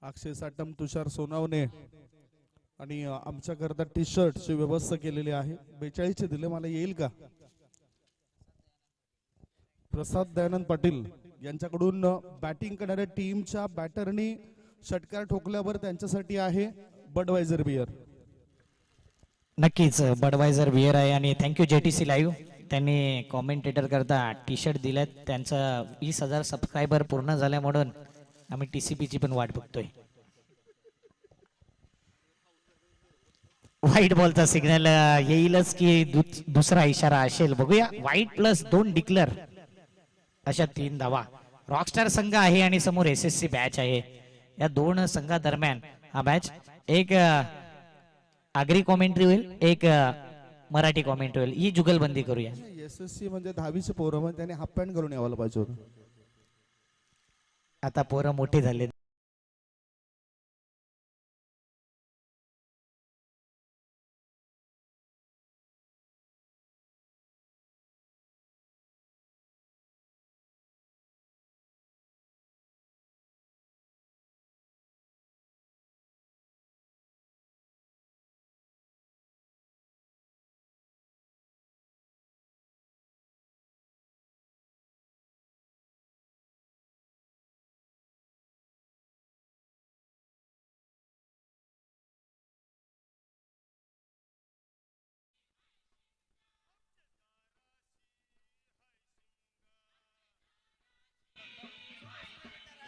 अक्षय साटम, तुषार सोनावणे आणि आमच्याकरता टी शर्टची व्यवस्था केलेली आहे. 42 चे दिले, मला येईल का? प्रसाद दयानंद पाटील यांच्याकडून बॅटिंग करणाऱ्या टीमच्या बॅटरनी षटकार ठोकल्यावर त्यांच्यासाठी आहे बडवायझर बियर. नक्कीच बडवायझर बियर आहे आणि थँक्यू JTC लाईव्ह, त्यांनी कॉमेंटेटर करता टी शर्ट दिलेत. त्यांचं 20,000 सबस्क्रायबर पूर्ण झाल्या म्हणून आम्ही TCPची पण वाट बघतोय. व्हाईट बॉलचा सिग्नल येईलच की दुसरा इशारा असेल, बघूया. व्हाईट प्लस 2 डिक्लेअर अशा 3 धावा. रॉकस्टार संघ आहे आणि समोर SSC बॅच आहे. या दोन संघादरम्यान हा मॅच एक आगरी कॉमेंट्री होईल, एक मराठी कॉमेंट्री होईल. ही जुगलबंदी करूया. SSC म्हणजे 10वीचे पोरं, म्हणजे त्याने हाफ पॅन्ट घालून यावं पाहिजे होतं. आता पोरं मोठे झाले.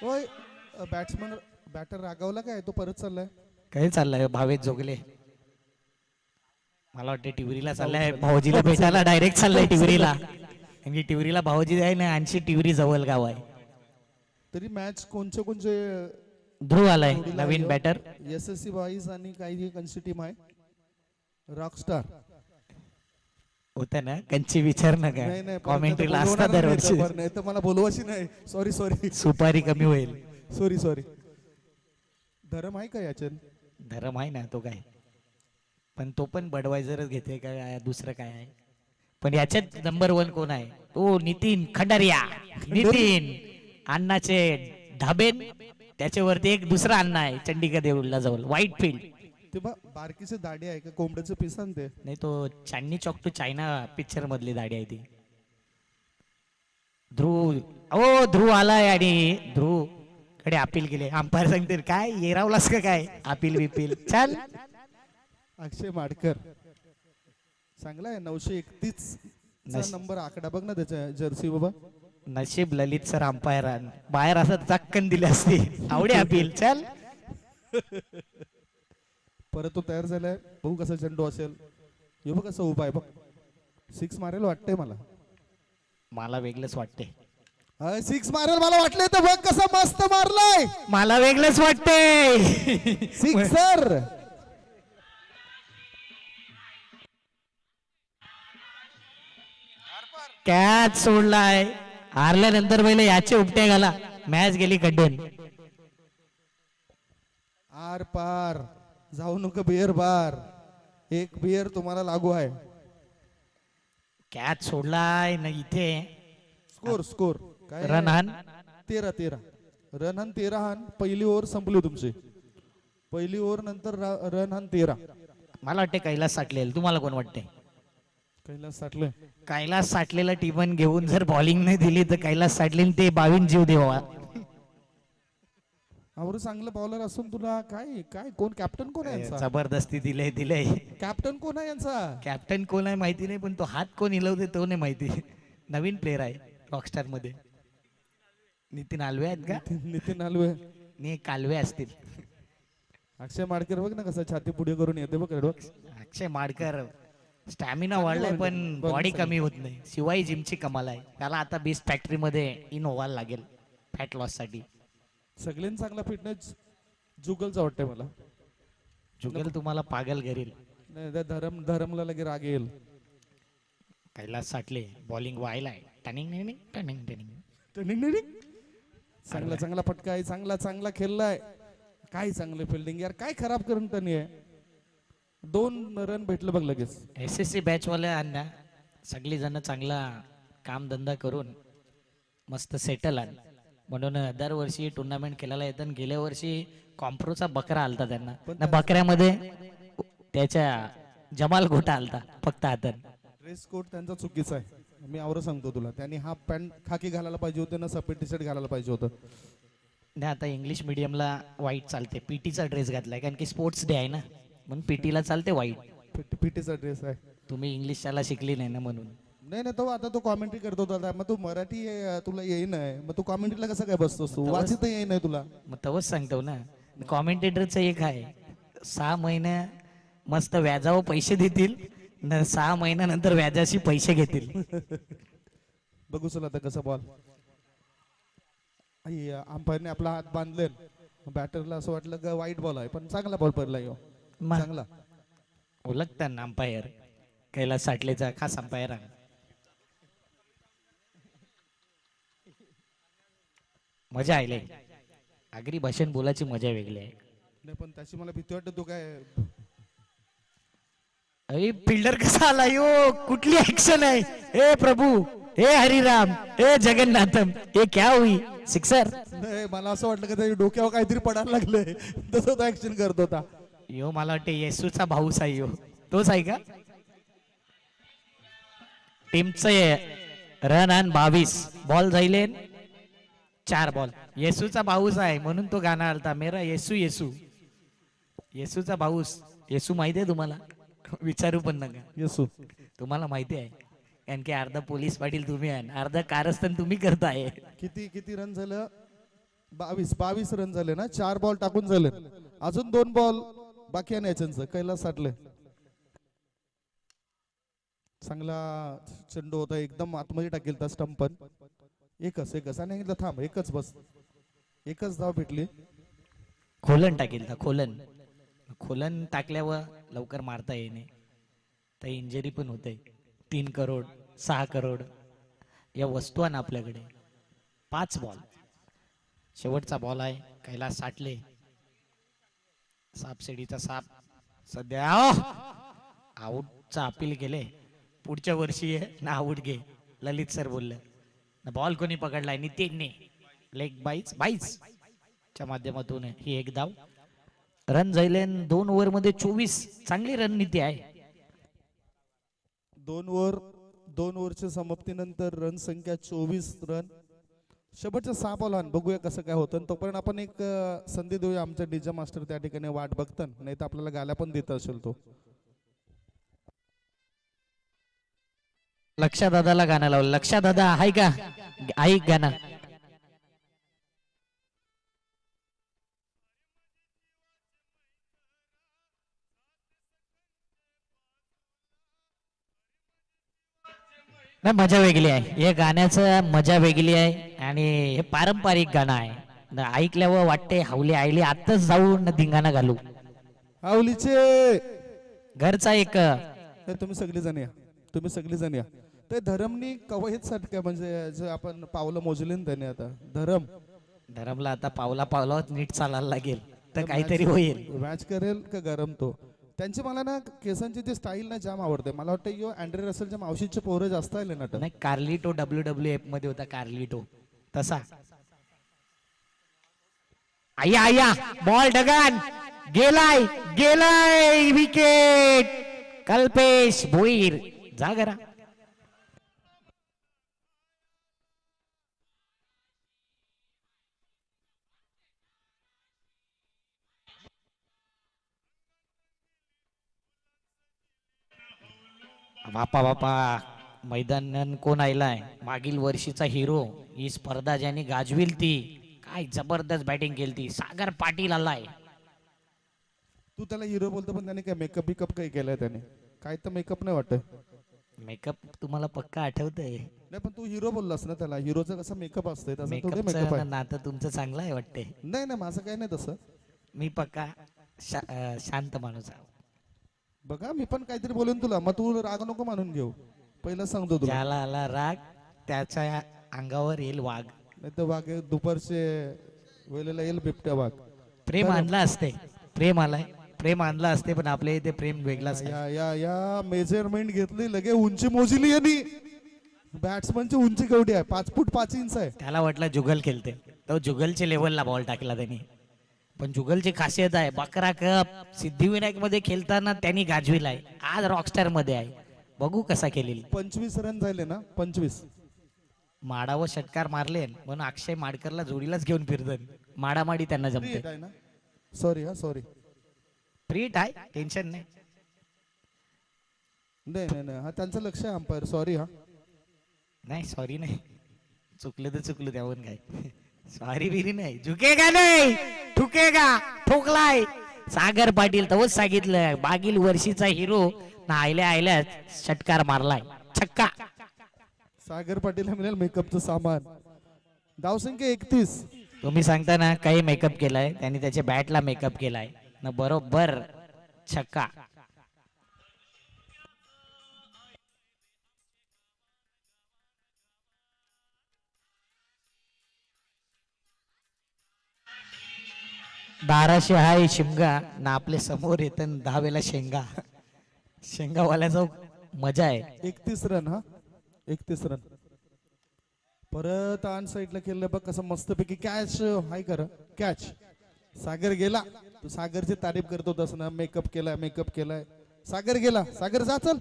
होय, बॅट्समन बॅटर रागावला काय? तो परत चाललाय काय चाललंय? भावेश जोगले मला वाटतं टिवरीला चाललाय, भाऊजीला भेटायला डायरेक्ट चाललाय टिवरीला. म्हणजे टिवरीला भाऊजी आहे ना, आणखी टिवरी जवळ गाव आहे. तरी मॅच कोणचे ध्रुव आलाय नवीन बॅटर. SSC बॉईज आणि काही कंची टीम आहे. रॉकस्टार होता ना कंची, विचार नका. नाही, कॉमेंट्रीला असता दरवर्षी. नाही तर मला बोलवायची नाही. सॉरी सुपारी कमी होईल. सॉरी. धरम आहे का याच्यात? धरम आहे ना, तो काय पण तो पण बडवायझरच घेते काय, दुसरं काय आहे? पण याच्यात नंबर 1 कोण आहे? तो नितीन खंडारिया. नितीन अण्णाचे धाबेन, त्याच्यावरती एक दुसरा अण्णा आहे चंडिका देऊळला जवळ, व्हाईट फील्ड. ते बारकीचे दाढी आहे का? कोंबड्याचं पीस ते नाही, तो Chandni Chowk to China picture मधली दाढी आहे ती. ध्रुव आलाय आणि ध्रुव कडे अपील केले. अंपायर सांगते काय येरावलास का काय? अपील बिपील चल. अक्षय माडकर चांगला आहे. 931 नंबर आकडा बघ ना त्याच्या जर्सी बाबा. नशीब ललित सर अंपायर बाहेर असं चक्कन दिले असते. आवडे अपील चल. परत तो तयार झालाय. बघू कसा चेंडू असेल. हे बघ कसं उभा आहे बघ. 6 मारेल वाटतंय मला वेगळंच वाटते. 6 मारेल मला वाटलंय. तर बघ कसा मस्त मारलाय. मला वेगळंच वाटते. सिक्सर. कॅच सोडलाय. हारल्यानंतर पहिले याचे उपट्या घाला. मॅच गेली खड्ड्यात. आर पार जाऊ नको बियर बार. एक बियर तुम्हाला लागू आहे. कॅच सोडलाय ना इथे. स्कोर काय? रन हान 13 रन हान 13 हान. पहिली ओव्हर संपली तुमची. पहिली ओव्हर नंतर रन हान 13. मला वाटते कैलास साठलेल. तुम्हाला कोण वाटते? कैलास साठले. कैलास साठलेला टीमन घेऊन जर बॉलिंग नाही दिली तर कैलास साठले ते 22 जीव देवा. आवरू चांगलं बॉलर असून तुला काय काय कोण कॅप्टन कोण आहे यांचा? जबरदस्ती दिले. कॅप्टन कोण आहे यांचा? कॅप्टन कोण आहे माहिती नाही, पण तो हात कोण हिलवते तो नाही माहिती. नवीन प्लेअर आहे रॉकस्टार मध्ये. नितीन आलवे आहेत का? नितीन आलवे नाही, कालवे असतील. अक्षय माडकर बघ ना कसा छाती पुढे करून येते बघ. अक्षय माडकर स्टॅमिना वाढलाय पण बॉडी कमी होत नाही. शिवाय जिमची कमाल आहे. त्याला आता बीस्ट फॅक्टरी मध्ये इन व्हायला लागेल फॅट लॉस साठी. सगळ्यांनी चांगला फिटनेस जुगलचा वाटतंय मला. जुगल तुम्हाला पागल करेल. नाही धरमला लगे राग येईल. कैलास साठले बॉलिंग व्हायलाय. टनिंग. चांगला फटका आहे. चांगला खेळलाय. काय चांगलं फिल्डिंग यार. काय खराब करून त्यांनी आहे. 2 रन भेटलं बघ लगेच. SSC बॅच वाल्या सगळी जण चांगला काम धंदा करून मस्त सेटल आण. म्हणून दरवर्षी टुर्नामेंट खेळायला येतात. गेल्या वर्षी कॉम्प्रोचा बकरा आलता त्यांना. त्या बकऱ्यामध्ये त्याच्या जमाल घोटा आलता फक्त हातात. ड्रेस कोड त्यांचा चुकीचा आहे. मी आवरं सांगतो तुला. त्यांनी हाफ पॅन्ट खाकी घालायला पाहिजे होते ना सफेद टी शर्ट घालायला पाहिजे होतं. नाही आता इंग्लिश मिडियमला वाईट चालते. पीटीचा ड्रेस घातलाय कारण की स्पोर्ट्स डे आहे ना, म्हणून पीटीला चालते वाईट. पीटीचा ड्रेस आहे. तुम्ही इंग्लिश शाळा शिकली नाही ना म्हणून. नाही तो आता तो कॉमेंट्री करतो होता. मग तू मराठी तुला येईन आहे, मग तू कॉमेंट्रीला कसं काय बसतोस तू? वाचित येईन आहे तुला. मग तवच सांगतो ना, कॉमेंटेटरचं एक आहे 6 महिने मस्त व्याजावर पैसे देतील, 6 महिन्यानंतर व्याजाशी पैसे घेतील. बघू चला आता कसं बॉल. अंपायरने आपला हात बांधले. बॅटरला असं वाटलं का वाईट बॉल आहे, पण चांगला बॉल पडला यो. चांगला ओळखताना अंपायर कैलास साठलेचा खास अंपायर आहे. मजा आली. आगरी भाषण बोलायची मजा वेगळी आहे. नाही पण त्याची मला भीती वाटत. तू काय अरे फिल्डर कसा आला यो? कुठली ऍक्शन आहे? हे प्रभू, हे हरिराम, हे जगन्नाथम, हे क्या हुई? सिक्सर. नाही मला असं वाटलं का त्याच्या डोक्यावर काहीतरी पडायला लागलंय तसं तो ऍक्शन करत होता. यो मला वाटते येसूचा भाऊच आहे यो. तोच आहे का? टीमचे रन आणि 22 बॉल जाईले 4 बॉल. येसूचा भाऊच आहे म्हणून तो गाणं आलता मेरा येसू येसू. येसूचा भाऊस. येसू माहिती आहे तुम्हाला? विचारू पण नका. येसू तुम्हाला माहिती आहे कारण की अर्धा पोलीस पाटील तुम्ही आहे, अर्धा कारस्थान तुम्ही करताय. किती रन झालं? 22 रन झाले ना. 4 बॉल टाकून झाले. अजून 2 बॉल बाकी आहे याच्याचं. कैलास साठले चांगला चेंडू होता, एकदम आतमध्ये टाकेल तर स्टंप. पण एकच आणि एकदा थांब. एकच बस. एकच धाव भेटली. खोलन टाकेल तर खोलन टाकल्यावर लवकर मारता येणे तर इंजरी पण होते. 3 करोड 6 करोड या वस्तू आहे ना आपल्याकडे. 5 बॉल. शेवटचा बॉल आहे. कैलास साठले. सापसेडीचा साप सध्या आऊटचा अपील केले. पुढच्या वर्षी ना आऊट घे ललित सर बोलले ना. बॉल कोणी पकडलाय? नितीनने. लेग बाईच च्या माध्यमातून ही एक धाव. रन जाईले 2 ओव्हर मध्ये 24. चांगली रणनीती आहे. 2 ओव्हरच्या समाप्तीनंतर रन संख्या 24 रन. शेवटच्या 6 बॉल बघूया कसं काय होतं. तोपर्यंत आपण एक संधी देऊया. आमच्या डीजे मास्टर त्या ठिकाणी वाट बघतात, नाही तर आपल्याला गाल्या पण देत असेल तो. लक्षा दादाला गाणं लावलं. लक्षा दादा आहे का? ऐक गाणं. नाही मजा वेगळी आहे. हे गाण्याचं मजा वेगळी आहे आणि हे पारंपरिक गाणं आहे. ऐकल्यावर वाटते हावली आईली आताच जाऊन धिंगाणा घालू. हावलीचे घरचा एक तुम्ही सगळी जण या. ते धरमनी कवयत सारख्या म्हणजे जे आपण पावलं मोजले ना त्याने. आता धरमला आता पावला नीट चालायला लागेल तर काहीतरी होईल. मॅच करेल का गरम तो. त्यांची मला ना केसांची ती स्टाईल ना जाम आवडते. मला वाटतं यो अँड्रे रसेलच्या मावशीचे पोरं जास्त आले ना. नाही कार्लिटो WWF मध्ये होता कार्लिटो तसा. आया बॉल डगान गेलाय विकेट. कल्पेश भोईर जा घरा. बापा मैदान कोण आलाय? मागील वर्षीचा हिरो. ही स्पर्धा ज्याने गाजविल ती काय जबरदस्त बॅटिंग केली ती सागर पाटील आलाय. तू त्याला हिरो बोलतो पण त्याने काय मेकअप बिकअप काही केलाय त्याने? काय तर मेकअप नाही वाटत. मेकअप तुम्हाला पक्का आठवतंय? नाही पण तू हिरो बोललास ना त्याला. हिरोचं कसं मेकअप असतंय तसं थोडे मेकअप मेकअपचं आहे. नातं तुमचं चांगलं आहे वाटते. नाही माझं काही नाही तसं. मी पक्का शांत माणूस आहे. बघा मी पण काहीतरी बोलून तुला, मग तू राग नको मानून घेऊ. पहिला सांगतो तुला. ज्याला आला राग त्याच्या अंगावर येईल वाघ. नाही तर वाघ दुपारचे वेळेला येईल बिबट्या वाघ. प्रेम आणला असते. प्रेम आणला असते पण आपल्या इथे प्रेम वेगळाच आहे. या मेजरमेंट घेतली लगे. उंची मोजली यांनी. बॅट्समनची उंची केवढी आहे? 5 फूट 5 इंच आहे. त्याला वाटलं जुगल खेळते. तो जुगलच्या लेवलला बॉल टाकला त्यांनी. पण जुगलची खासियत आहे, बकरा कप सिद्धिविनायक मध्ये खेळताना त्यांनी गाजविलाय, आज रॉकस्टार मध्ये आहे. बघू कसा खेळेल. 25 रन झाले ना, 25. माडावर षटकार मारले म्हणून अक्षय माडकरला जोडीलाच घेऊन फिरतात. माडामाडी त्यांना जमते. आहे ना, सॉरी हा सॉरी. फ्रीट आहे, टेन्शन नाही. नाही नाही नाही, हा त्यांचं लक्ष आहे अंपायर, सॉरी हा. नाही सॉरी नाही, चुकलं तर चुकलं त्यावर काय. सॉरी बिरी नाही, झुकेगा नाही ठुकेगा. ठोकलाय सागर पाटील. तवच सांगितलं, मागील वर्षीचा हिरो ना आयल्या आयल्या षटकार मारलाय, छक्का. सागर पाटीलला मिळेल मेकअपचं सामान. धावसंख्या 31. तुम्ही सांगता ना काही मेकअप केलाय, त्यांनी त्याच्या बॅटला मेकअप केलाय ना, बरोबर छक्का. बाराशे हाय शिमगा ना, आपले समोर येत 10 वेळा शेंगा. शेंगावाल्याचा मजा आहे. 31 रन हा, 31 रन. परत ऑन साईडला खेळलं बघ कसं मस्तपैकी. कॅच हाय कर, कॅच. सागर गेला, तू सागरची तारीफ करतो तसं ना, मेकअप केलाय मेकअप केलाय. सागर गेला, सागर जा चल.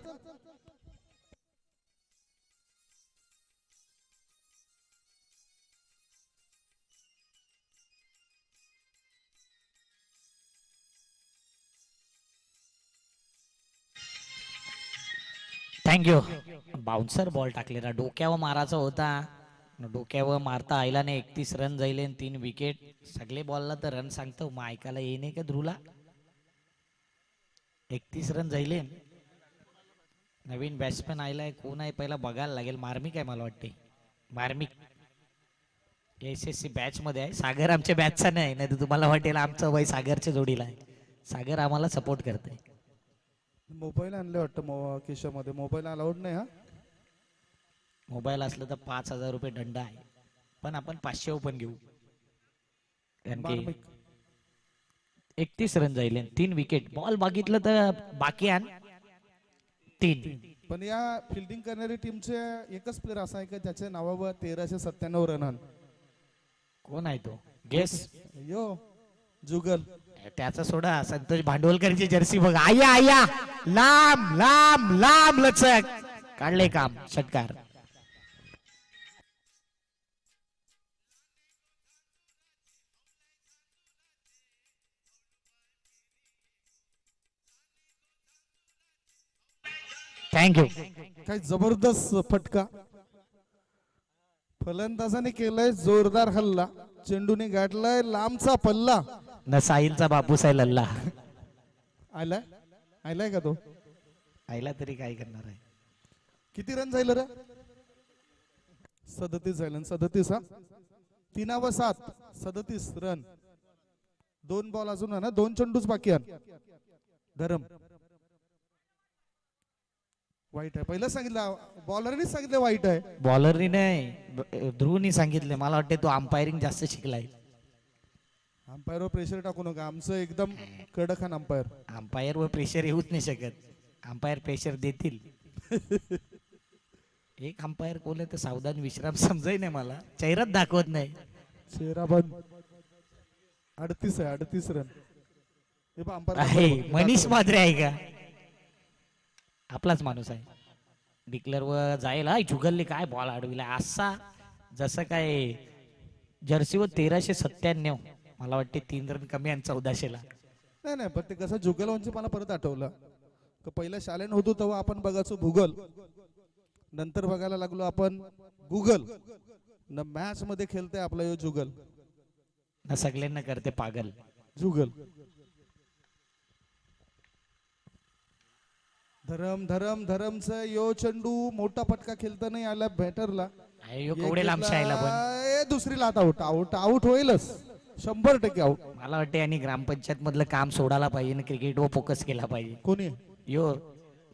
थँक्यू. बाउन्सर बॉल टाकलेला, डोक्यावर मारायचा होता, डोक्यावर मारता आयला नाही. 31 रन जाईले, 3 विकेट. सगळे बॉलला तर रन सांगतो, मग ऐकायला येणे का ध्रुला. 31 रन जाईले. नवीन बॅट्समॅन आयलाय, कोण आहे पहिला बघायला लागेल. मार्मिक आहे मला वाटते, मार्मिक. SSC बॅच मध्ये आहे. सागर आमच्या बॅचचा नाही, नाही तर तुम्हाला वाटेल आमचं वय सागरच्या जोडीला आहे. सागर आम्हाला सपोर्ट करते. मोबाईल आणले वाटतं खिशामध्ये. मोबाईल अलाउड नाही हा. मोबाईल असलं तर 5,000 रुपये दंड आहे, पण आपण 500 ओपन घेऊ. कारण की मार्मिक. 31 रन जाईल, 3 विकेट. बॉल बघितलं तर बाकी आण 3. पण या फिल्डिंग करणारी टीमचे एकच प्लेअर असा आहे का ज्याच्या नावावर 1397 रन आण. कोण आहे तो, गेस. यो जुगल. त्याचा सोडा, संतोष भांडवलकरची जर्सी बघ. आया आया, लांब लांब लांब लचक काढले काम, षटकार. थँक्यू. काय जबरदस्त फटका. फलंदाजाने केलाय जोरदार हल्ला, चेंडूने गाठलाय लांबचा पल्ला. न साहिलचा बापूस आहे लल्ला. आलाय, आलाय का तो. आईला तरी काय करणार आहे. किती रन जाईल रे. 37 झाले. 37 हा, 3/7, 37 रन. 2 बॉल अजून आहे ना, 2 चेंडूच बाकी आहे. धरम वाईट आहे. पहिलं सांगितलं, बॉलरनी सांगितलं वाईट आहे. बॉलरनी नाही, ध्रुवनी सांगितले. मला वाटते तो अंपायरिंग जास्त शिकलाय. अंपायर वर प्रेशर टाकू नका, आमचं एकदम कडक अंपायर. अंपायर वर प्रेशर येऊच नाही शकत, अंपायर प्रेशर देतील. एक अंपायर कोण आहे तर सावधान विश्राम समजाय नाही मला, चेहराच दाखवत नाही. चेहरा बंद. 38 आहे, 38 रन. हे पहा अंपायर आहे मनीष मात्रे आहे का, आपलाच माणूस आहे. डिक्लेअर वर जाईल. जुगलने काय बॉल अडविला असा, जसं काय जर्सीवर 1397. मला वाटते 3 रन कमी आणि 1400ला. नाही नाही, पण ते कसं जुगलवंची मला परत आठवलं. पहिल्या शाळेत होतो तेव्हा आपण बघायचो भूगोल, नंतर बघायला लागलो आपण गुगल. न मॅच मध्ये खेळते आपला यो जुगल. ना सगळ्यांना करते पागल जुगल. धरम धरम धरमच यो चेंडू मोठा फटका खेळता नाही आला बॅटरला. केवढे लांबशा आयला पण दुसरी लात आउट. आउट आउट होईलच, 100% आउट. मला वाटते आणि ग्रामपंचायत मधलं काम सोडायला पाहिजे आणि क्रिकेटवर फोकस केला पाहिजे. कोणी यो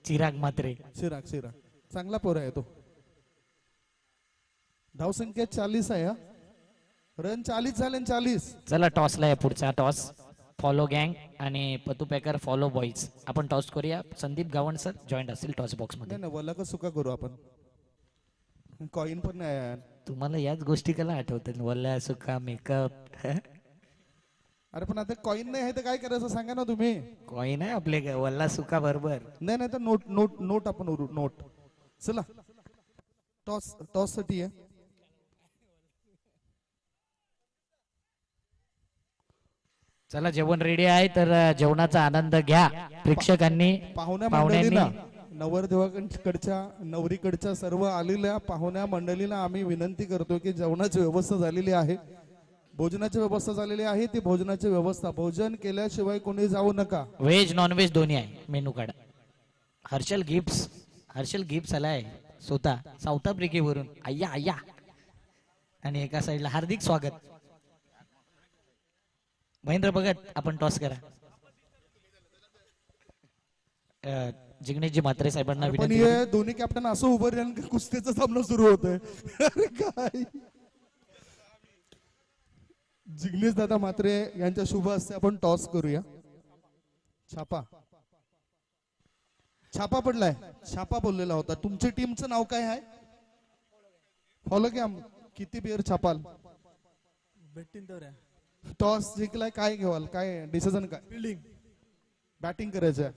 चिराग मात्रे. चिराग, चिराग चांगला पोर आहे तो. धावसंख्या 40 आहे. रन 40 झाले. 40. चला टॉसला आहे पुढचा टॉस. फॉलो गँग आणि पतू पॅकर फॉलो बॉईज. आपण टॉस करूया. संदीप गावण सर जॉईंट असतील टॉस बॉक्स मध्ये. नाही वला का सुका करू आपण. कॉइन पण नाही. तुम्हाला याच गोष्टी कला आठवतात वल्ल्या सुका मेकअप अरे पण आता कॉईन नाही आहे तर काय करायचं सांगा ना तुम्ही. कॉईन आहे आपले वल्ला सुका बरोबर. नाही नाही तर नोट नोट नोट आपण उरू नोट. चला टॉस टॉस साठी आहे. चला जेवण रेडी आहे तर जेवणाचा आनंद घ्या प्रेक्षकांनी पाहुण्या पाहुण्यांनी. मंडळीला नवरदेवाकडच्या नवरीकडच्या सर्व आलेल्या पाहुण्या मंडळीला आम्ही विनंती करतो की जेवणाची व्यवस्था झालेली आहे, भोजनाची व्यवस्था झालेली आहे. ती भोजनाची व्यवस्था भोजन केल्याशिवाय कोणी जाऊ नका. व्हेज नॉन व्हेज दोन्ही आहे मेनू कार्ड. हर्षल गिफ्ट आलाय स्वतः साऊथ आफ्रिकेवरून. आय्या आय्या. आणि एका साईडला हार्दिक स्वागत. महेंद्र भगत आपण टॉस करा. जिग्नेशजी म्हात्रे साहेबांना पण विनंती. हे दोन्ही कॅप्टन असं उभं राहिलं की कुस्तीचा सामना सुरू होतोय. अरे काय जिग्नेश दादा म्हात्रे यांच्या शुभ हस्ते आपण टॉस करूया. छापा छापा पडलाय. छापा बोललेला होता. तुमच्या टीमचं नाव काय आहे? फॉलो घ्या. किती बिअर छापाल? टॉस जिंकलाय काय घेवाल? काय डिसिजन काय? फिल्डिंग बॅटिंग करायचं.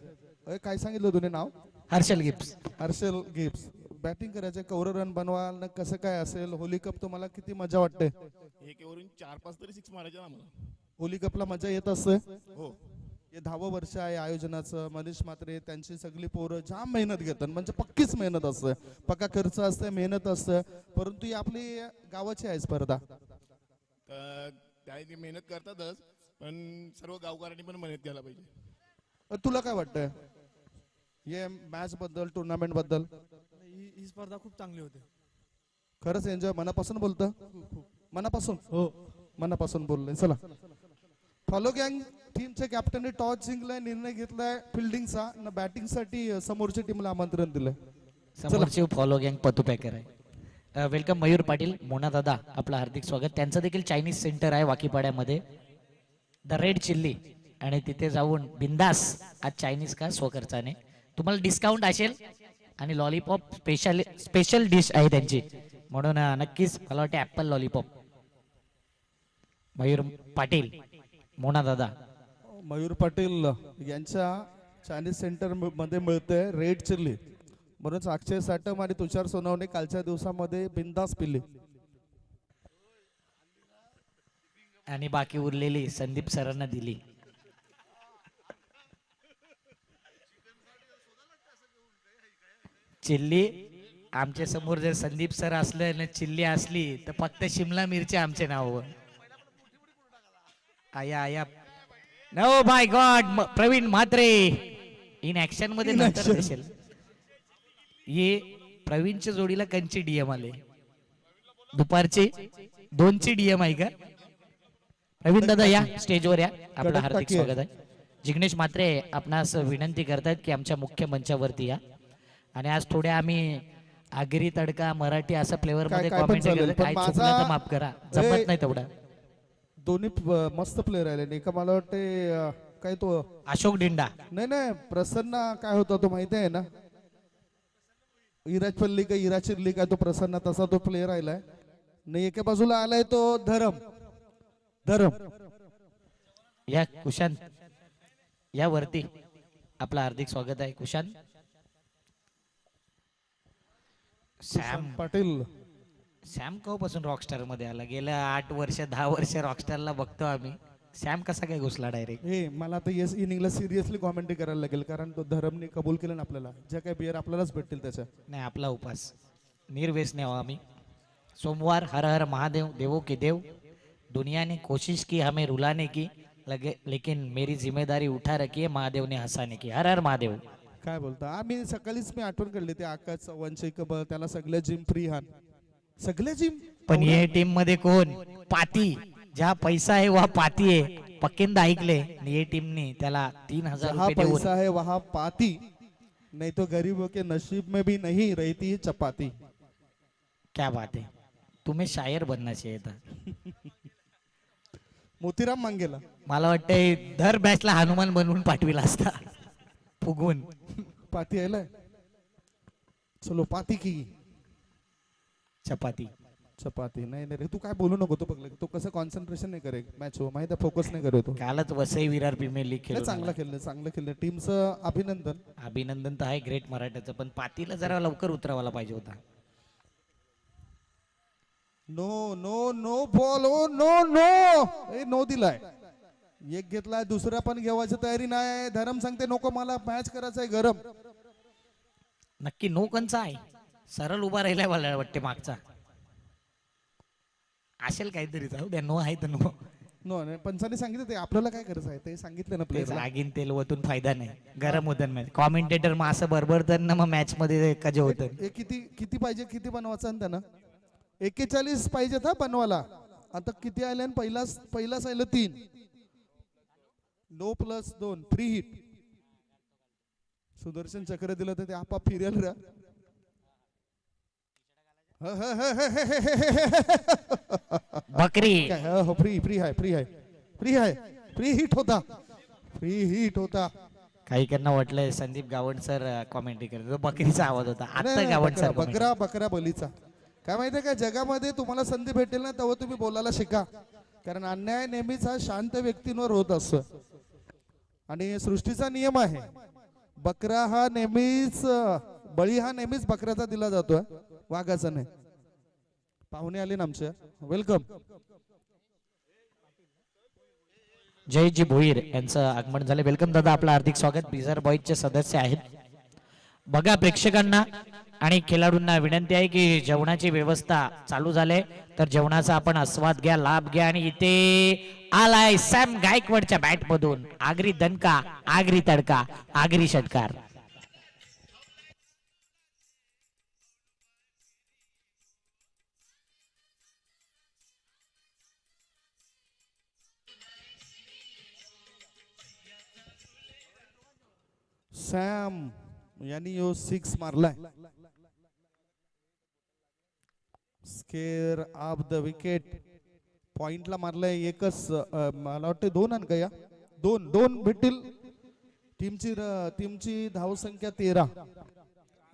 काय सांगितलं तुम्ही नाव? Harshal gift. Harshal gift. Batting करायचं. कवर रन बनवाल ना कसं काय असेल? होली कप तुम्हाला किती मजा वाटते? एक ओव्हरून 4-5 तरी 6 मारायचे ना मला. होली कपला मजा येत असते. हो हे 10वं वर्ष आहे आयोजनाचं. मनीष म्हात्रे त्यांची सगळी पोरं जाम मेहनत घेतात. म्हणजे पक्कीच मेहनत असते. पक्का खर्च असते, मेहनत असते. परंतु ही आपली गावाची आहे स्पर्धा. तर त्या मेहनत करतातच, पण सर्व गावकऱ्यांनी पण मेहनत घ्यायला पाहिजे. तुला काय वाटतंय हे मॅच बद्दल, टुर्नामेंट बद्दल? ही स्पर्धा खूप चांगली होते. खरंच एन्जॉय मनापासून बोलतं? मनापासून? हो मनापासून बोललंय. चला फॉलो गँग टीमच्या कॅप्टनने टॉस जिंकलाय, निर्णय घेतलाय फिल्डिंगचा ना बॅटिंगसाठी समोरच्या टीमला आमंत्रण दिलंय. समोरचे फॉलो गँग पतू पॅकर आहे. वेलकम मयूर पाटील, मोना दादा आपलं हार्दिक स्वागत. त्यांचं देखील चायनीज सेंटर आहे वाकीपाड्यामध्ये, द रेड चिल्ली. आणि तिथे जाऊन बिंदास आज चायनीज का स्वखर्चाने तुम्हाला डिस्काउंट असेल. आणि लॉलीपॉप स्पेशल डिश आहे त्यांची, म्हणून नक्कीच मला वाटते ऍपल लॉलीपॉप. मयूर पाटील, मोना दादा. मयूर पाटील यांच्या चायनीज सेंटर मध्ये मिळते रेड चिल्ली. म्हणून अक्षय साटम आणि तुषार सोनवणे कालच्या दिवसामध्ये बिंदास पिल्ली. आणि बाकी उरलेली संदीप सरांना दिली. चिल्ली आमच्या समोर जर संदीप सर असलं ना चिल्ली असली तर फक्त शिमला मिरची आमचे नाव. आया आया. No by god. Praveen Mhatre in action मध्ये नंतर दिसेल. ये प्रवीणच्या जोडीला कंची डीएम आले दुपारचे 2ची डीएम आहे का? प्रवीण दादा या स्टेजवर या. आपलं हार्दिक स्वागत आहे. जिग्नेश म्हात्रे आपणास विनंती करतायत की आमच्या मुख्य मंचावरती या. आणि आज थोड्या आम्ही आगरी तडका मराठी असं फ्लेवर मध्ये कॉमेंट केलं. काय चुकलं तर माफ करा, जमत नाही तेवढा. दोन्ही मस्त प्लेयर आले. एका मला वाटते काय तो अशोक डिंडा. नाही प्रसन्न काय होता तो माहिती आहे ना? इराजपल्ली का इराचिरली काय तो प्रसन्न तसा तो प्लेयर आलाय. नाही एका बाजूला आलाय तो धरम. या कुशांत या वरती. आपलं हार्दिक स्वागत आहे कुशांत. पाटील सॅम कवापासून रॉकस्टार मध्ये आला? गेल्या 8 वर्ष 10 वर्ष रॉकस्टारला बघतो आम्ही. सॅम कसा काय घुसला डायरेक्ट? हे मला आता येस इनिंगला सिरियसली कॉमेंट्री करायला लागेल, कारण तो धरमने कबूल केलं ना आपल्याला. ज्या काही बियर आपल्यालाच भेटतील त्याच्या. नाही आपला उपास निर्व्यसनी आहो आम्ही. सोमवार हर हर महादेव देवो के देव. दुनिया ने कोशिश की हमें रुलाने की, लेकिन मेरी जिम्मेदारी उठा रखी है महादेव ने हंसाने की. हर हर महादेव. काय बोलता? आम्ही सकाळीच मी आठवण काढली ते आकाश चव्हाणचे त्याला सगळ्या जिम फ्री हान सगळे जिम. पण ये टीम मध्ये कोण? पाती. ज्या पैसा है वहा पाती है. पक्केंदा ऐकले. ये टीमने त्याला 3000 जहाँ रुपये देऊन. पैसा है वहाँ पाती, नहीं तो गरीबों के नसीब में भी नहीं रहती चपाती. क्या बात है. तुम्हें शायर बनना चाहिए था. मोतीराम मांगेला. मला वाटतंय दर बॅचला हनुमान बनवून पाठविला असता फुगवून. पाती आलाय. चलो पाती की चपाती. चपाती नाही नाही रे, तू काय बोलू नको. तो बघ तो कसं कॉन्सन्ट्रेशन नाही करे मॅच हो माहिती आहे, फोकस नाही करे तो. कालच वसई विरार प्रीमियर लीग नाही, खेळून चांगलं खेळलं चांगलं खेळलं, टीमचं अभिनंदन. आला. अभिनंदन तर आहे ग्रेट मराठ्याचं, पण पातीला जरा लवकर उतरवायला पाहिजे होता. No no no ball, oh no no, ए नो दिलाय. एक घेतलाय, दुसरा पण घेवायची तयारी नाही. धरम सांगते नको मला मॅच करायचंय गरम. नक्की नो कंचा आहे, सरळ उभा राहिलाय मला वाटते मागचा. असेल काहीतरी, जाऊ द्या, नो आहे तर नो. नो नाही, पंचाने सांगितलं ते आपल्याला काय करायचं आहे ते सांगितलं ना तेच प्लेअरला. आगीन तेल वतून फायदा नाही, गरम होतं मॅच. कॉमेंटेटर मग असं बरोबर ना मग मॅच मध्ये कजे होतं. हे किती किती पाहिजे, किती बनवायचं त्यांना? 41 पाहिजे था बनवायला. आता किती आले? पहिलाच आलं 3. No plus 2 free hit. Sudarshan Chakra दिलं तर ते आपाप फिरेल रा. बकरी हो फ्री फ्री आहे फ्री आहे फ्री आहे फ्री हिट होता, फ्री हिट होता. काही त्यांना वाटलं संदीप गावंड सर कॉमेंट्री करतो, बकरीचा आवाज होता. आता नाही, गावंड सर बकरा बकरा बलीचा. काय माहितीये का, जगामध्ये तुम्हाला संधी भेटेल ना तेव्हा तुम्ही बोलायला शिका. कारण अन्याय नेहमीच हा शांत व्यक्तींवर होत असतो आणि सृष्टीचा नियम आहे. बकरा हा नेहमीच, बळी हा नेहमीच बकऱ्याचा दिला जातोय, वाघाचा नाही. पाहुणे आले ना आमच्या, वेलकम. जयजी भोईर यांचं आगमन झाले. वेलकम दादा, आपलं हार्दिक स्वागत. बिझर बॉईजचे सदस्य आहेत. बघा, प्रेक्षकांना आणि खेळाडूंना विनंती आहे की जेवणाची व्यवस्था चालू झाले तर जेवणाचा आपण आस्वाद घ्या, लाभ घ्या. आणि इथे आलाय सॅम गायकवाडच्या बॅट मधून आगरी दणका, आगरी तडका, आगरी षटकार. सॅम यांनी यो 6 मारलाय. Square of the wicket. पॉइंटला मारलाय एकच, मला वाटतं 2 अंक या. 2 भेटतील. टीमची धावसंख्या 13.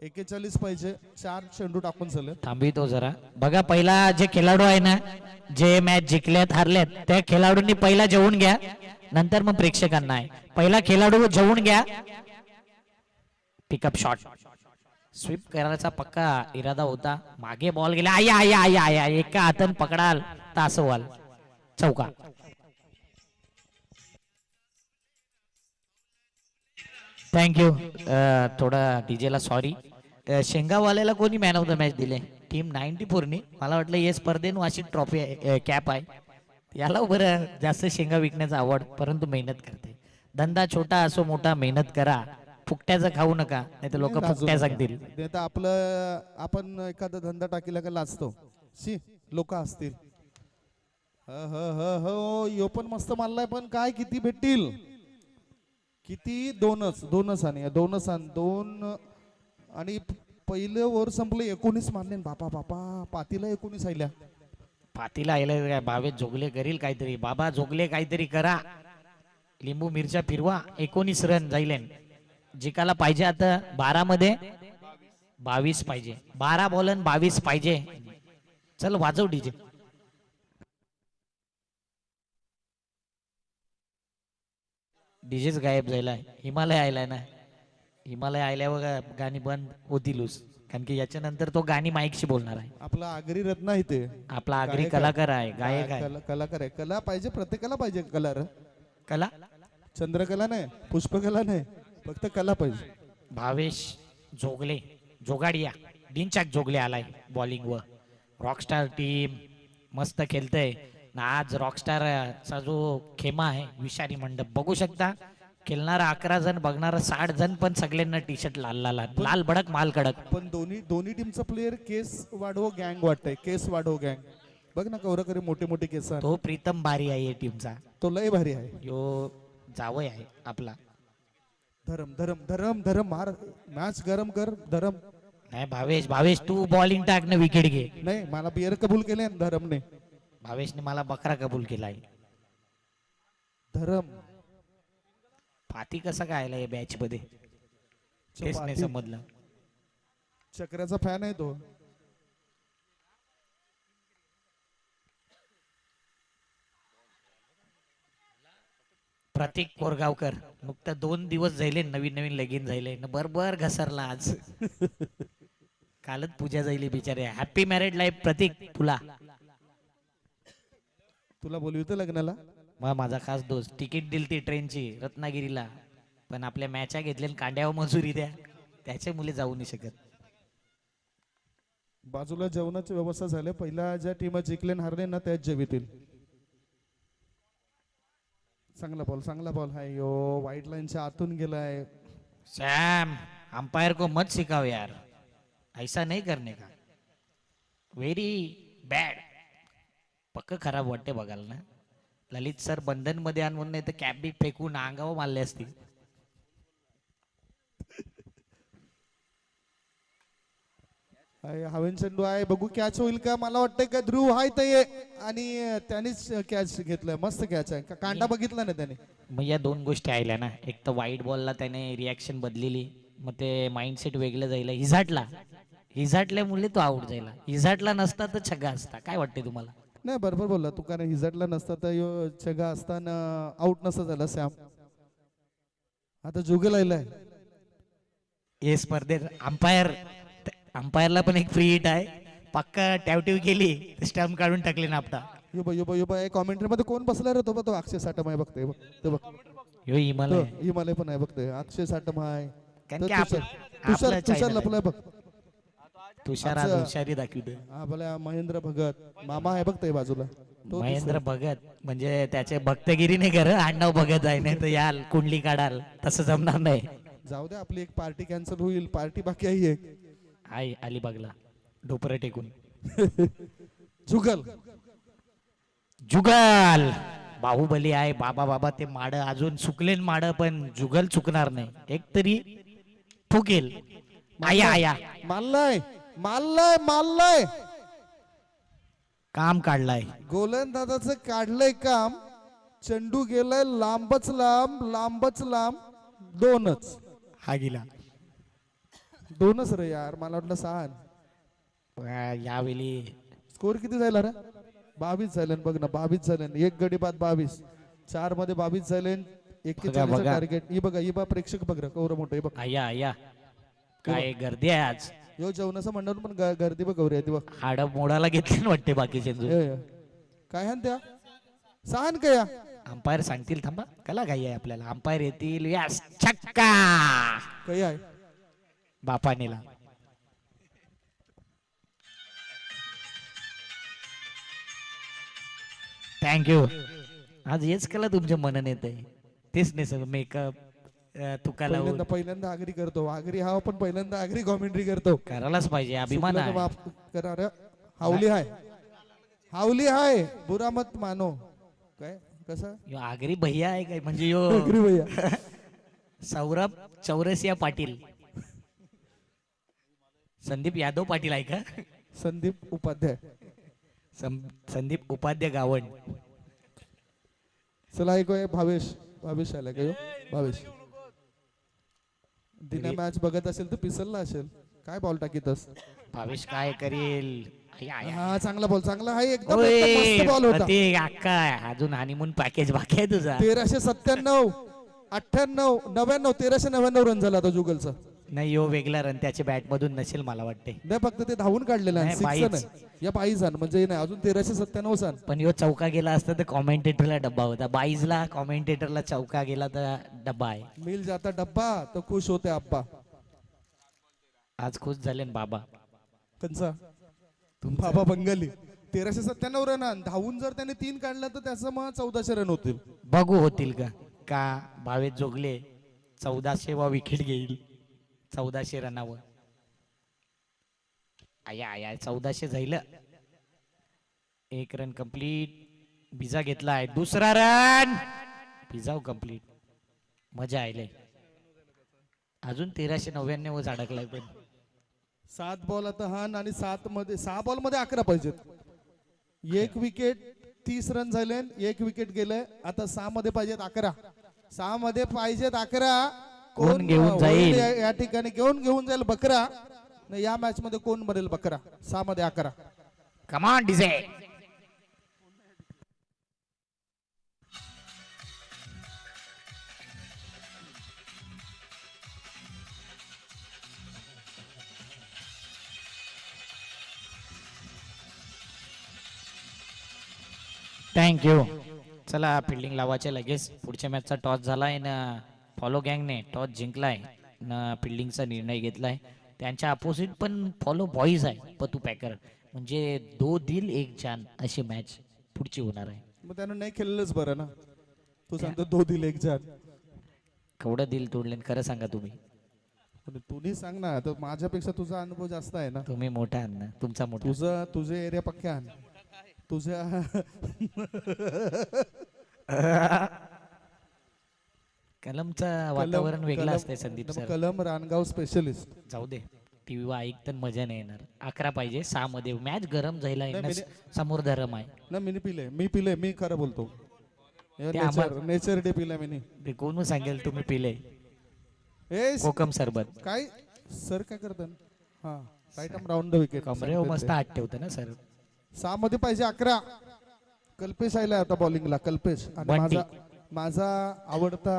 41 पाहिजे, 4 चेंडू टाकून झाले. थांबितो जरा. बघा, पहिला जे खेळाडू आहे ना, जे मॅच जिंकल्यात हारल्यात, त्या खेळाडूंनी पहिला जेवून घ्या, नंतर मग प्रेक्षकांना आहे. पहिला खेळाडू जेवून घ्या. पिकअप शॉट, स्वीप करायचा पक्का इरादा होता. मागे बॉल गेला, आया आया आया आया, एका हातान पकडाल तासवाल, चौका. थँक्यू. थोडा डीजेला सॉरी. शेंगावाल्याला कोणी मॅन ऑफ द मॅच दिले? टीम 94 नी. मला वाटलं ये स्पर्धेन अशी ट्रॉफी कॅप आहे. याला बरं जास्त शेंगा विकण्याचा आवड, परंतु मेहनत करते. धंदा छोटा असो मोठा, मेहनत करा. फुकट्याचं खाऊ नका, नाही तर लोक फुकट्या सांगतील. ते तर आपलं, आपण एखादा धंदा टाकीला का लाजतो, लोक असतील. हो यो पण मस्त मारलाय, पण काय किती भेटतील? किती? 2च आणि 2 आणि पहिलं ओव्हर संपलं 19 मारले. बापा बापा, पातीला 19 आल्या. पातीला आयला काय भावेश जोगले करील काहीतरी. बाबा जोगले काहीतरी करा, लिंबू मिरच्या फिरवा. 19 रन जाईल. जिकायला पाहिजे आता 12 मध्ये 22 पाहिजे. 12 बॉल 22 पाहिजे. चल वाजव डीजे. डीजेच गायब झालाय. हिमालय आयलाय ना, हिमालय आयल्यावर गाणी बंद होतीलच, कारण की याच्यानंतर तो गाणी माईकशी बोलणार आहे. आपला आगरी रत्न आहे ते, आपला आगरी कलाकार आहे, गायक आहे. कलाकार आहे. कला पाहिजे, प्रत्येकाला पाहिजे कला. कला, चंद्रकला नाही, पुष्पकला नाही, फक्त कला पाहिजे. भावेश जोगले, जोगाडिया, डिंचाक जोगले आलाय बॉलिंग वर. रॉकस्टार टीम मस्त खेळतय. आज रॉकस्टार चा जो खेमा आहे, विषारी मंडप बघू शकता. खेळणारा 11 जण, बघणारा 60 जण, पण सगळ्यांना टी शर्ट लाल लाल लाल भडक माल कडक. पण दोन्ही टीमचा प्लेयर केस वाढव गँग वाटतंय. केस वाढव गँग बघ ना, कवरकरी मोठे मोठे केस. तो प्रीतम बारी आहे टीमचा, तो लय भारी आहे. यो जावय आहे आपला. धरम धरम धरम धरम मार, मॅच गरम कर धरम. नाही भावेश तू बॉलिंग टाक ना, विकेट घे. नाही, मला बियर कबूल केले धरमने. भावेशने मला बकरा कबूल केलाय. धरम पाती कसा काय आला या बॅच मध्ये, तेच नाही समजलं. चक्राचा फॅन आहे तो. प्रतीक कोरगावकर नुकतं 2 दिवस झाले नवीन नवीन लगीन झाले न बरोबर घसरला आज. कालच पूजा झाली बिचारे. हॅपी मॅरिड लाईफ प्रतीक तुला. तुला बोलवितं लग्नाला? मग माझा खास दोस्त तिकीट दिली ती ट्रेनची रत्नागिरीला, पण आपल्या मॅचा घेतल्या कांड्यावर मजुरी द्या, त्याच्या मुले जाऊ नाही शकत. बाजूला जेवणाची व्यवस्था झाली. पहिल्या ज्या टीम जिंकले आणि हारले ना त्याच जेवितील. चांगला बॉल हाय यो, व्हाईट लाईनच्या आतून गेलाय. सैम अंपायर को मत सिखाओ यार, ऐसा नहीं करने का. Very bad. पक्क खराब वाटते बघायला ना. ललित सर बंधन मध्ये आणून नाही तर कॅप बी फेकून अंगावर मारले असते. हवेन चेंडू आहे, बघू कॅच होईल का. मला वाटतंय का ध्रुव हाय ते आणि त्यानेच कॅच घेतलाय. मस्त कॅच आहे. कांडा बघितला ना त्याने. मग या 2 गोष्टी आल्या ना. एक तर व्हाईट बॉलला त्याने रिॲक्शन बदलेली, मग ते माइंडसेट वेगळं जाईल. हिजाटल्यामुळे तो आउट जायला. हिजाटला नसता तर छग्गा असता. काय वाटते तुम्हाला? नाही बरोबर बोलला तू, कारण हिजटला नसता तर यो छगा असताना आउट नसता झाला सॅम. आता जुगल आलाय. हे स्पर्धेत अंपायरला पण एक फ्री हिट आहे. पक्का टॅवटिव केली स्टंप काढून टाकले ना आपटा. यो कॉमेंट्री मध्ये कोण बसला रे तो अक्षय साठम आहे बघते. ते बघ यो हिमालय हिमालय पण आहे बघते. अक्षय साठम आहे. कारण की आपलं तुषार लपलाय बघ. तुषार आज हुशारी दाखवते. हा भल्या महेंद्र भगत मामा आहे बघते बाजूला. तो महेंद्र भगत म्हणजे त्याचे भक्तगिरी नाही कर, आडनाव भगत आहे, नाही तर याल कुंडली काढाल तसं जमणार नाही. जाऊ दे, आपली एक पार्टी कॅन्सल होईल. पार्टी बाकी आहे एक. आई अलिबागला डोपर टेकून. जुगल जुगल बाहुबली आहे. बाबा ते माड अजून चुकलेन माड, पण जुगल चुकणार नाही. एक तरी ठोकेल. आया मारलाय काम काढलाय. गोलंदाजाचं काढलंय काम. चेंडू गेलाय लांबच लांब. दोनच हा गेला. रे यार, मला वाटलं 6. यावेळी स्कोर किती झाला रे? 22 झाले बघ ना. 22 झाले. एक गडी बाद 22. 4 मध्ये 22 झाले. 41 टार्गेट. ही बघा प्रेक्षक बघ रे कौर मोठं. बघ आया काय गर्दी आहे आज. यो जेवणाचं मंडळ पण गर्दी बघ गौरी आहे. बघ हाड मोडाला घेतली ना वाटते बाकीचे. काय हान त्या 6 का या अंपायर सांगतील. थांबा कला घाई आहे आपल्याला. अंपायर येतील. यस छक्का. काही आहे बापानेला. थँक्यू. आज हेच कला तुमच्या मनाने येत आहे. तेच नाही सगळं मेकअप तुकाला पहिल्यांदा आगरी करतो. आगरी हा पण पहिल्यांदा आगरी कॉमेंट्री करतो. करायलाच पाहिजे. अभिमान आहे. माफ करा रे. हावली हाय बुरा मत मानो. काय कसं यो आगरी भैया आहे काय म्हणजे यो आगरी भैया सौरभ चौरसिया पाटील. संदीप यादव पाटील आहे का? संदीप उपाध्याय. संदीप उपाध्याय गावण. चला ऐकूया. भावेश आला का? भावेश दिना मॅच बघत असेल तर पिसलला असेल. काय बॉल टाकीतस भावेश काय करेल. हा चांगला बॉल. चांगला आहे एकदम मस्त बॉल होता. ते अक्का अजून हनीमून पॅकेज बाकी आहे तुझा. 1397 98 99 1399 रन झाला आता जुगलचा. नाही यो वेगळा रन त्याच्या बॅट मधून नसेल मला वाटते. नाही फक्त ते धावून काढलेलं आहे. 6 या 22 रन म्हणजे नाही अजून 1397 रन. पण यो चौका गेला असता तर कॉमेंटेटरला डब्बा होता. 22 ला कॉमेंटेटरला चौका गेला तर डब्बा आहे. मिल जाता डब्बा तो खुश होते आप्पा. आज खुश झाले ना बाबा. कंचा बाबा बंगाली. 1397 रन धावून जर त्याने 3 काढला तर त्याचं मग 1400 रन होतील. बघू होतील का भावेश जोगले 1400 वा विकेट घेईल 1400 रनावर. आया 1400 झालं. 1 रन कंप्लीट. बिजा घेतलाय. दुसरा रन बिजाव कंप्लीट. मजा आयले. अजून 1399 अडकलाय. पण 7 बॉल आता हान आणि 6 बॉल मध्ये 11 पाहिजेत. 1 विकेट 30 रन झाले. 1 विकेट गेलंय. आता 6 मध्ये पाहिजेत 11. 6 मध्ये पाहिजेत 11. कोण घेऊन जाईल या ठिकाणी? घेऊन जाईल बकरा. या मॅच मध्ये कोण बनेल बकरा? 6 मध्ये 11. कमान डिझे. थँक्यू. चला फिल्डिंग लावायचे लगेच. पुढच्या मॅचचा टॉस झालाय ना, फॉलो गँगने टॉस जिंकलाय ना, फिल्डिंगचा निर्णय घेतलाय. त्यांच्या अपोजिट पण फॉलो बॉईज आहे, पतू पॅकर. म्हणजे दो दिल एक जान अशी मॅच पुढची होणार आहे. मग त्यानं नाही खेळलंच बरं ना. तू सांगतो दो दिल एक जान. केवढं दिल तोडले खरं सांगा तुम्ही. पण तुम्ही सांग ना, तर माझ्यापेक्षा तुझा अनुभव जास्त आहे ना. तुम्ही मोठा आहात ना, तुमचा मोठा. तुझे एरिया पक्के आण तुझ्या. कलमचं वातावरण वेगळं असतंय संदीप सर. कलम रानगाव स्पेशलिस्ट. जाऊ दे, टीव्ही ऐकतान मजा नाही येणार. 11 पाहिजे 6 मध्ये मॅच गरम झाला आहे ना, समोर धरम आहे ना. मी पिले मी खरं बोलतो. ते आम्हाला- नेचर डे पिला मी. ते कोण सांगेल तुम्ही पिले ए कोकम सरबत. काय सर काय करतात? हा right arm round the wicket. कमरे मस्त आत ठेवतं ना सर. 6 मध्ये पाहिजे 11. कल्पेश आलाय आता बॉलिंगला. कल्पेश आणि बंटी. माझा आवडता.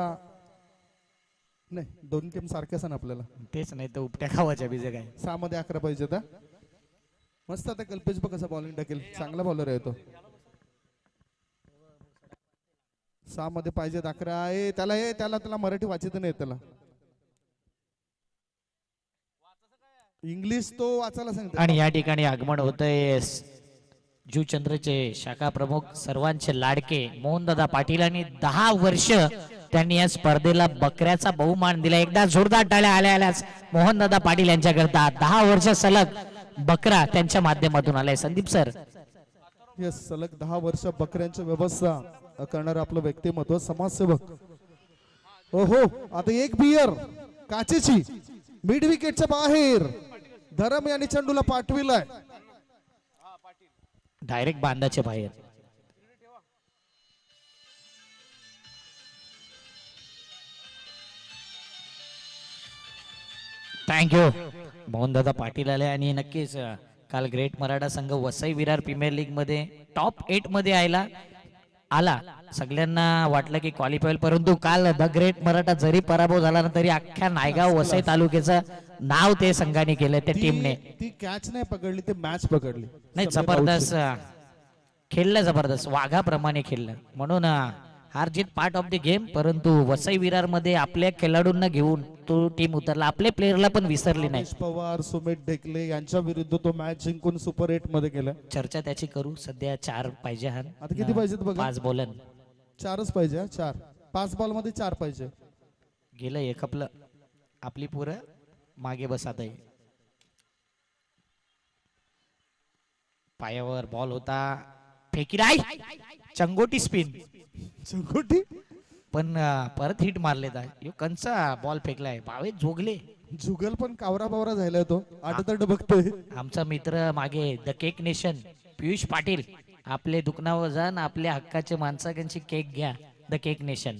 नाही, दोन टीम सारख्याच आहे ना आपल्याला. तेच नाही तर उपट्या खावाच्या बीजे काय. 6 मध्ये 11 पाहिजे आता. मस्त. आता कल्पेश बघ कसा बॉलिंग टाकेल. चांगला बॉलर आहे तो. 6 मध्ये पाहिजेत 11. त्याला मराठी वाचित नाही त्याला. इंग्लिश तो वाचायला सांगतो. आणि या ठिकाणी आगमन होतंय जुचंद्रचे शाखा प्रमुख, सर्वांचे लाडके मोहनदादा पाटील. आणि 10 वर्ष त्यांनी या स्पर्धेला बकऱ्याचा बहुमान दिला. एकदा जोरदार टाळ्या आल्याच मोहनदादा पाटील यांच्याकरता. 10 वर्ष सलग बकरा त्यांच्या माध्यमातून आलाय संदीप सर. येस, सलग 10 वर्ष बकऱ्यांची व्यवस्था करणार आपलं व्यक्तिमत्व, समाजसेवक. हो, आता एक बियर काचेची मिड विकेटच्या बाहेर. धरम यांनी चेंडूला पाठविलाय. डायरेक्ट बांधाच्या बाहेर. थँक्यू. मोहनदादा पाटील आले. आणि नक्कीच काल ग्रेट मराठा संघ वसई विरार प्रीमियर लीग मध्ये टॉप 8 मध्ये आला. सगळ्यांना वाटलं की क्वालिफाय, परंतु काल द ग्रेट मराठा जरी पराभव झाला ना, तरी अख्ख्या नायगाव वसई तालुक्याचं नाव ते संघाने केलं, त्या टीमने. ती कॅच नाही पकडली, ते मॅच पकडली. नाही, जबरदस्त खेळलं, जबरदस्त वाघाप्रमाणे खेळलं. म्हणून हार जीत पार्ट ऑफ द गेम. परंतु वसई विरार मध्ये आपल्या खेळाडूंना घेऊन तो टीम उतरला. आपल्या प्लेयरला पण विसरली नाही. पवार, सुमित ढेकले यांच्या विरुद्ध तो मॅच जिंकून सुपर 8 मध्ये गेला. चर्चा त्याची करू. सध्या 4 पाहिजे. आता किती पाहिजेत बघा? 5 बॉलन. 4च पाहिजे. 4 5 बॉल मध्ये 4 पाहिजे. गेलं एक आपलं. आपली पुरं मागे बसात आहे. पायावर बॉल होता. फेकी राय, चंगोटी स्पिन. चंगोटी पण परत हिट मारले. कंचा बॉल फेकलाय. भावे जोगले. जुगल पण कावरा बावरा झालाय तो. आटतड बघतोय. आमचा मित्र मागे the cake nation Piyush Patil. आपले दुकानावर जा ना, आपल्या हक्काचे माणसांची केक घ्या. The cake nation.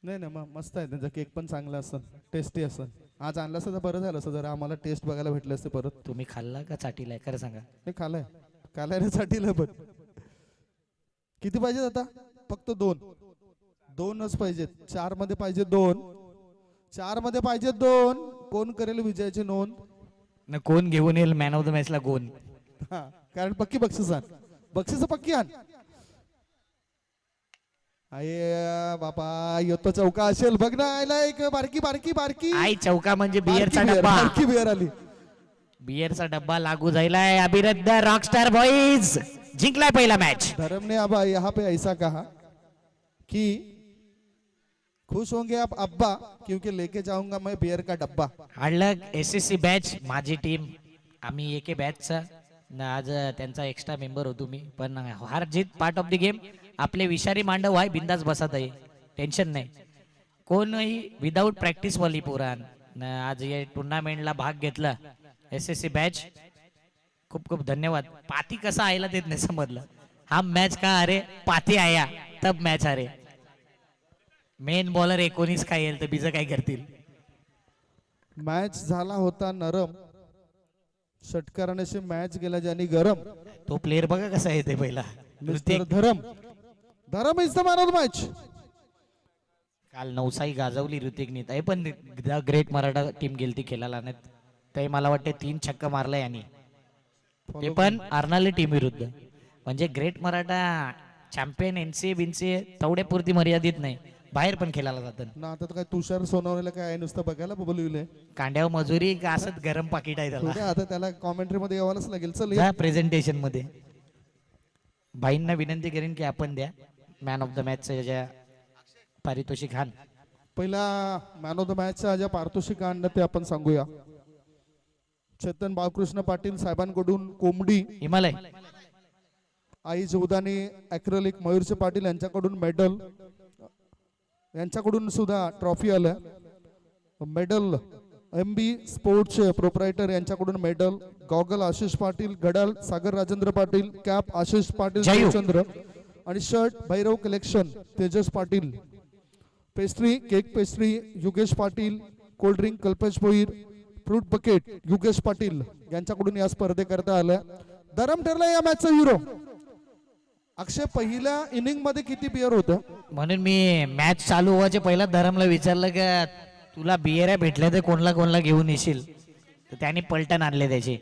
नाही मस्त आहे त्यांचा केक पण चांगला असं, टेस्टी असं. आज आणलं असतं तर बरं झालं असं, जरा आम्हाला टेस्ट बघायला भेटले असते परत. तुम्ही खाल्ला का चाटीलाय खरं सांगा? नाही खाल्लाय. कालायसाठी पण. किती पाहिजेत आता? फक्त 2च पाहिजेत. 4 मध्ये पाहिजे 2. 4 मध्ये पाहिजे 2. कोण करेल विजयाची नोंद? न कोण घेऊन येईल मॅन ऑफ द मॅच ला कोण? हा, कारण पक्की बक्षीस आण. बक्षीस पक्की आण. अये बाबा, येतो चौका असेल बघ ना. आयला एक बारकी आई चौका म्हणजे बियरचा बारकी डब्बा. बारकी बियर आली. बियरचा डब्बा लागू जायलाय. अभिरद्द रॉकस्टार बॉईज जिंकलाय पहिला मॅच. धर्म ने अब यहाँ पे ऐसा कहा कि खुश होंगे आप अब्बा, क्योंकि लेके जाऊंगा मैं बियर का डब्बा. हाडलक एसएससी बॅच माझी टीम. आम्ही एके बॅचचा आज त्यांचा एक्स्ट्रा मेंबर होतो मी. पण हार जीत पार्ट ऑफ द गेम. आपले विषारी मांडव आहे, बिंदास बसत आहे, टेन्शन नाही. कोणही विदाऊट प्रॅक्टिस वाली पुराण आज या टुर्नामेंटला भाग घेतला. एसएससी बॅच खूप खूप धन्यवाद. पाती कसा आयला तेच नाही समजलं. हा मॅच का अरे पाती आया तब मॅच अरे. मेन बॉलर 19 काय येईल तर बीज काय करतील. मॅच झाला होता नरम. षटकाराने मॅच गेला ज्यांनी गरम. तो प्लेअर बघा कसा येते पहिला. Mister Dharam is the man of the match. काल नवसाई गाजवली ऋतिकनी. ते पण द ग्रेट मराठा टीम गेलती खेळायला नाही. ते मला वाटते 3 छक्का मारला यांनी. ते पण अर्नाली टीम विरुद्ध. म्हणजे ग्रेट मराठा चॅम्पियन एनसीए बिनसीए तेवढ्या पुरती मर्यादित नाही, बाहेर पण खेळायला जातात. ना आता तर काय तुषार सोनवणेला काय आहे, नुसतं बघायला बोलविलंय. कांड्यावर मजुरी का असत गरम पाकिट आहे त्याला. बघा, आता त्याला कॉमेंट्री मध्ये यावंच लागेल. चल जा प्रेझेंटेशन मध्ये. भाईंना विनंती करेन की आपण द्या मॅन ऑफ द मॅच ज्या पारितोषिक खान. पहिला मॅन ऑफ द मॅचच्या ज्या पारितोषिक आणलं ते आपण सांगूया. चेतन बाळकृष्ण पाटील साहेबांकडून कोंबडी, हिमालय आई जीवदानी ॲक्रेलिक मयूरचे पाटील यांच्याकडून मेडल, यांच्याकडून सुद्धा ट्रॉफी आलं. मेडल MB स्पोर्ट्सचे प्रोप्रायटर यांच्याकडून मेडल, गॉगल आशिष पाटील, घड्याळ सागर राजेंद्र पाटील, कॅप आशिष पाटील शिवचंद्र आणि shirt Bhairav collection Tejas Patil, pastry cake pastry Yugesh Patil, cold drink Kalpesh Bhoir, fruit bucket Yugesh Patil यांच्याकडून या स्पर्धेकरता आल्या. दरम ठरला या मॅचचा हिरो. अक्षय, पहिल्या इनिंग मध्ये किती बिअर होतं? म्हणून मी मॅच चालू व्हायच्या पहिला धरमला विचारलं का तुला बियऱ्या भेटल्या तर कोणला कोणला घेऊन येशील, तर त्यांनी पलटण आणले त्याचे.